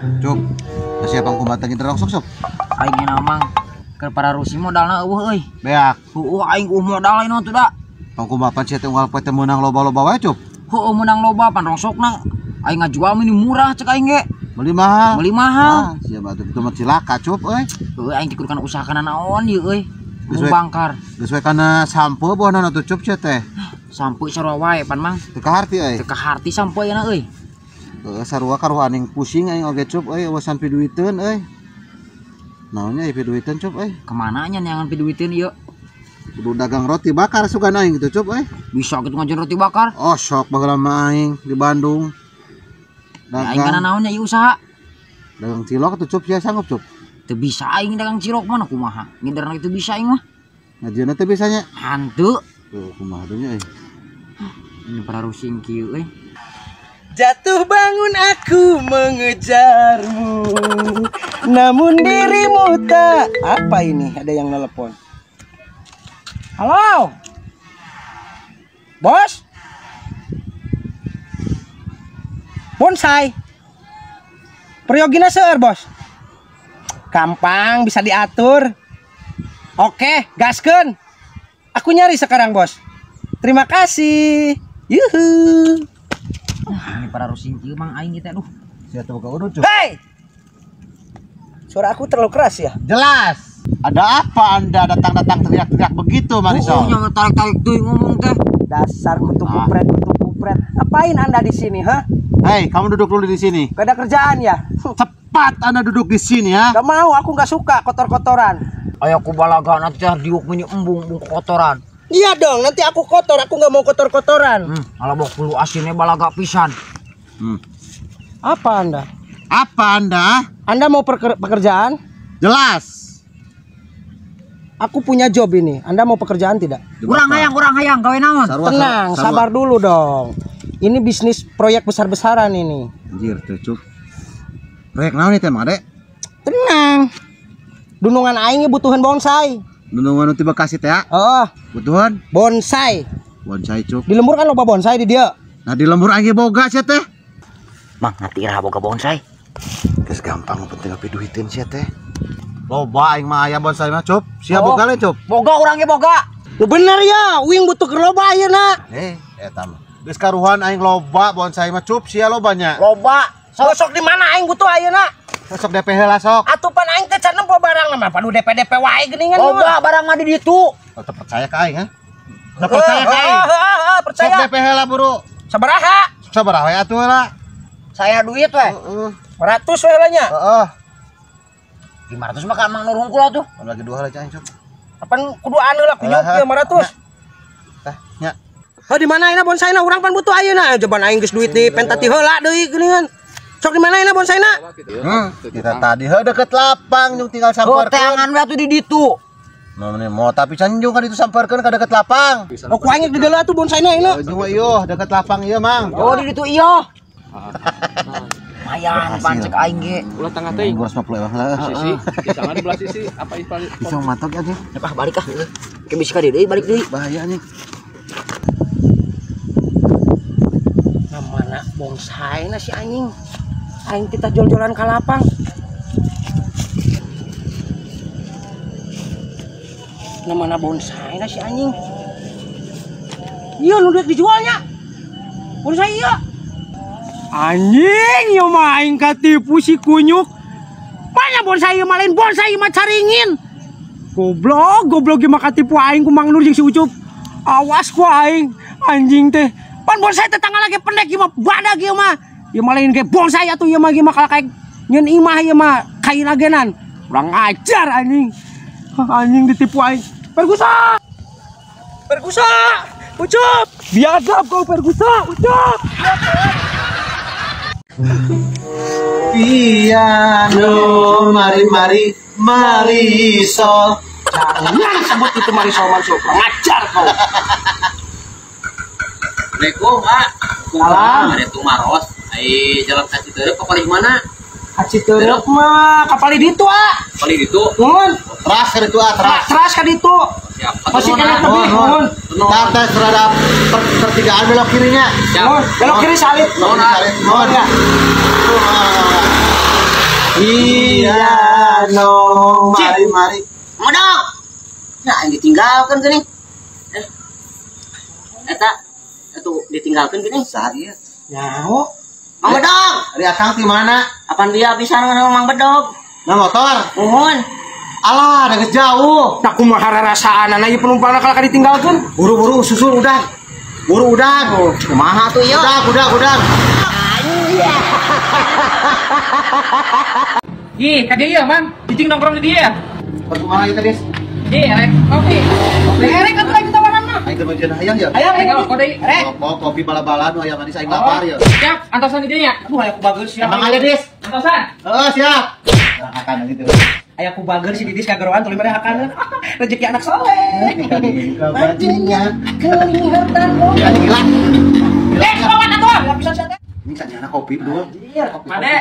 Cuk, siapa yang kumatang kita sok sok? Aing namang ke para rusi modalna eueuh euy. Beak. Heueuh aing modal lain tuh da. Pangkumapan sia teh unggal poe teh meunang loba-loba wae, Cuk. Heueuh menang loba pan rongsokna. Aing ngajual mini murah cek aing ge. Beli mahal. Beli mahal. Sia batu itu mah cilaka, Cuk euy. Heueuh aing dikudukan usaha kana naon ieu euy. Bangkar. Geus we kana sampo bohna atuh Cuk sia teh. Sampo sarua wae pan mang. Teu kaharti euy. Teu kaharti sampo yeuna euy. Sarua karuha aning pusing aing oge Cup euy awasan piduiteun euy. Naonnya ieu piduiteun Cup euy? Kemana nya neangan piduiteun ieu? Kudu dagang roti bakar sugan aing gitu Cup euy. Bisa gitu ngajual roti bakar? Oh, sok baheula mah aing di Bandung. Dagang. Aing kana naonnya ieu usaha? Dagang cilok atuh Cup sia sanggup Cup. Teu bisa aing dagang cilok mana kumaha. Ngiderna itu bisa aing mah. Ngajieuna teh bisanya. Hantu. Tuh kumaha tuh nya euy. Ini para rusing kieu euy. Jatuh bangun aku mengejarmu, namun dirimu tak. Apa ini? Ada yang nelpon. Halo, bos. Bonsai. Periogina seueur bos. Gampang, bisa diatur. Oke, gaskeun. Aku nyari sekarang bos. Terima kasih. Yuhu. Ini para rusing kieu mang aing kita aduh. Sia teh boga udut Cup. Hei! Suara aku terlalu keras ya? Jelas. Ada apa Anda datang-datang teriak-teriak begitu, Marisol? Nya tarik-tarik teuing ngomong teh. Dasar kutu kupret, kutu kupret. Apain Anda di sini, ha? Hei, kamu duduk dulu di sini. Gak ada kerjaan ya? Cepat Anda duduk di sini ya. Gak mau, aku gak suka kotor-kotoran. Aya ku balaga nanti diuk mini embung kotoran. Iya dong, nanti aku kotor, aku gak mau kotor-kotoran. Ala bok bulu asinnya balaga pisan. Apa Anda? Apa Anda? Anda mau pekerjaan? Jelas. Aku punya job ini. Anda mau pekerjaan tidak? Kurang hayang, gawe naon? Tenang, sabar dulu dong. Ini bisnis proyek besar-besaran ini. Anjir teh Cuk. Proyek naon teh mah, Dek? Tenang. Dunungan aing butuhan bonsai. Nunungan ti Bekasi teh ya? Oh, Butuhan bonsai. bonsai Cuk. Di lembur kan loba bonsai di dia. Nah di lembur aing boga sia teh. Mang ngati ira boga bonsai. Geus gampang penting api duitin sia teh. Loba aing mah aya bonsai mah Cup. Sia boga le Cup. Boga urang ge boga. Bener ya, uing butuh ke loba ayeuna. Eta mah. Geus karuhan aing loba bonsai mah Cup, sia lobanya. Loba. Sosok di mana aing butuh ayeuna? Sok DP heula sok. Atuh pan aing teh can nempo barang mah panu DP wae geuningan mah. Loba barang mah di ditu. Teu percaya ka aing ha? Teu percaya ka aing. Percaya. Sok DP heula buru. Sabaraha? Sabaraha we atuh heula? Saya duit we. Heeh. 100 we nya. Heeh. 500 mah ka mang nurungkul atuh. Lagi 2 heula aing Cup. Apan kudu anu lah kunyuk ge 500. Tah, nya. Oh di mana ayeuna bonsaina urang pan butuh ayeuna. Coba aing geus duit di pentati heula deui geuningan. Sok di mana ayeuna bonsaina? Kita tadi deket lapang jeung tinggal Oh, samparkeun. teangan we atuh di ditu. Mau tapi canjung kan itu samparkeun ka deket lapang. Oh ku aing di deula atuh bonsaina ayeuna. Jeung ieu deket lapang ieu Mang. Oh di ditu iya. Mayan pan cek aing ge. Ulah tengah teh. 250 lah. Sisi, di sana di belah sisi apa itu? Bisa matok aja. Cepah balik ah. Ke bisa ka deui balik deui. Bahaya nih. Namana bonsaina si anjing. Aing kita jol-jolan ka lapang. Namana bonsaina si anjing. Iya nu deuk dijualnya. Bonsai iya. Anjing, yo mah aing katipu si kunyuk. Mana bonsai mah lain bonsai mah caringin. Goblok ge mah katipu aing ku Mang Nur jeung si Ucup. Awas ku aing, anjing teh. Pan bonsai teh tanggal lagi pendek ieu mah badag ieu mah. Ieu mah lain ge bonsai atuh ieu mah kayak nyeun imah ieu mah kain agenan. Kurang ajar anjing. Anjing ditipu aing. Pergusa. Ucup. Biadab kau Pergusa, Ucup. Piano mari Marisol. Jangan sebut itu Marisol masuk. Ngajar kau. Assalamualaikum, Pak. Salam. Ada Tumaros. Ai jalan ka Citeureup ka paling mana? Ka Citeureup mah kapal di ditu Paling itu. Nuhun. Teras ka ditu atras. Teras ka ditu. Siap. Masih kena lebih. Nuhun. Tata serada pertigaan belok kirinya. Nuhun. Belok kiri salib. Nuhun. Nuhun ya. Iya, no, mari. Modok. Nah, yang ditinggalkan gini. Eta ditinggalkan gini. Saya. Nyaho. Mang Bedog. Ari akang di mana? Apaan dia bisa sama Mang Bedog? Nah motor. Mohon. Alah, ada jauh. Tak kumaha rarasaan ieu penumpangna kalau ditinggalkeun. Buru-buru susul udah. Buru udah. Kumaha tuh yuk? Udah. Ih, ka dia man. Cicing nongkrong di dia. Perkumaha ieu teh, Des? Ih, rek kopi. Rek atuh lagi tawaran mah. Aing teh bagian hayang ya. Ayo kode rek. Mau kopi bala-bala nu aya manis aing lapar ya. Siap, antosan di dia nya. Aduh aya ku bageun siap. Emang aya, Des? Antosan. Siap. Nah, akan gitu. Aya ku bageun si Didis kageroan tuluy mere hakaneun. Rezeki anak soleh. Bajunya Kelihatan lo. ya gila. Kawan atuh. Lapisan saya. Ini sanyana kopi dulu. Iya, kopi. Mane.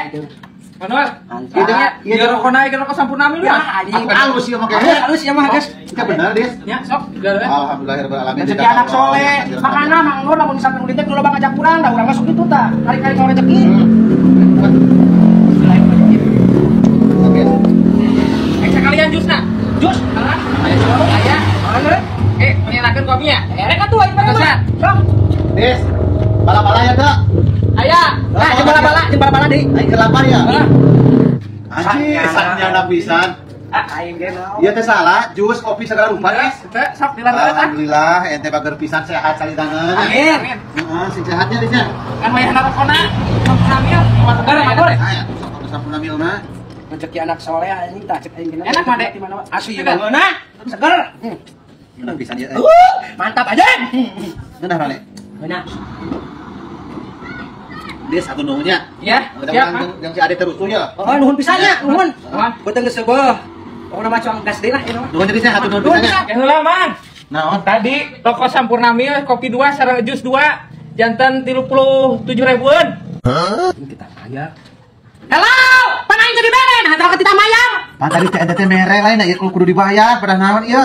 Manual. Anjir. Dia rokok naik rokok sampurna mi Ya, ya. anjing. Halus ya make. Halus ya mah, guys. Itu benar, Des. Ya, sok. Udah. Alhamdulillahirabbil alamin. Rezeki anak soleh. Makana manggur lamun di samping ulitek loba ngajak kurang, da urang masuk itu tah. Kali-kali kalau rezeki. Oke. Sekalian jusna. Jus. Aya selalu aya. Menyenakeun kopinya. Rek atuh aing Antosan. Sok. Des. Bala-bala ya, Dak. Aya. Nah, jeung bala-bala deui. Aing lapar ya. Heeh. Anjir, sanyana pisan. Aing ge naon. Ieu teh salah, jus, kopi segala rupa, Des. Teh sok dilantaran. Alhamdulillah, ente bager pisan sehat salidangan. Amin. Heeh, sing sehatnya Desnya. Kan wayah rokokna. Sampurna mi. Boleh. Aya, sampurna milna. Rezeki anak soleh anjing tah cek aing. Enak, Made. Asli ya mana? Seger. Enak pisan ieu. Mantap aja. Ngeunah Rane. Benar. Des satu nuhunnya. Ya. Mudah-mudahan yang si Ade terus tuh ya. Oh, nuhun pisannya, nuhun. Nuhun. Beuteung geus seubeuh. Pokona mah cuang gas deui lah ieu mah. Nuhun jadi saya satu nuhun pisannya. Ya heula, Mang. Naon? Tadi rokok sampurna mi kopi 2 sareng jus 2 janten 37 ribuan. Kita bayar. Halo, pan aing teh dibere, nah tara kita mayar. Pan tadi teh ente teh mere lain ieu kudu dibayar pada naon ieu.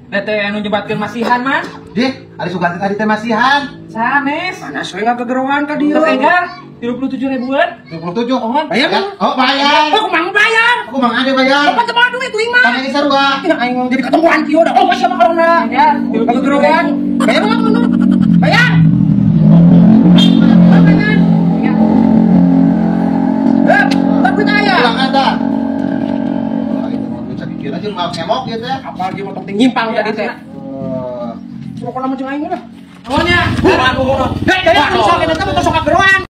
Teh anu nyebatkeun masihan, Man. Dih, Ade Suganti tadi teh masihan. Sanes. Mana soe ngagegeroan ka dieu. Teu tega 37 ribuan. 27. Mohon. Bayar kan? Oh, bayar. Oh, kumaha bayar? Aku Mang Ade bayar. Apa teu bawa duit kuing mah? Kan ini sarua. Ya aing mau jadi ketemuan kieu dah. Oh, siapa kalona? Ya, Ngagegeroan. Bayar mah kudu. Bayar. Tapi aya. Bilang ada. Wah, itu mau bisa dikira aja mau ngemok gitu ya. Apalagi mau penting nyimpang tadi teh. Eh, Pokona mah jeung aing mah. Nuhunnya. Hei, dari aku sok eta teh sok ngageroan.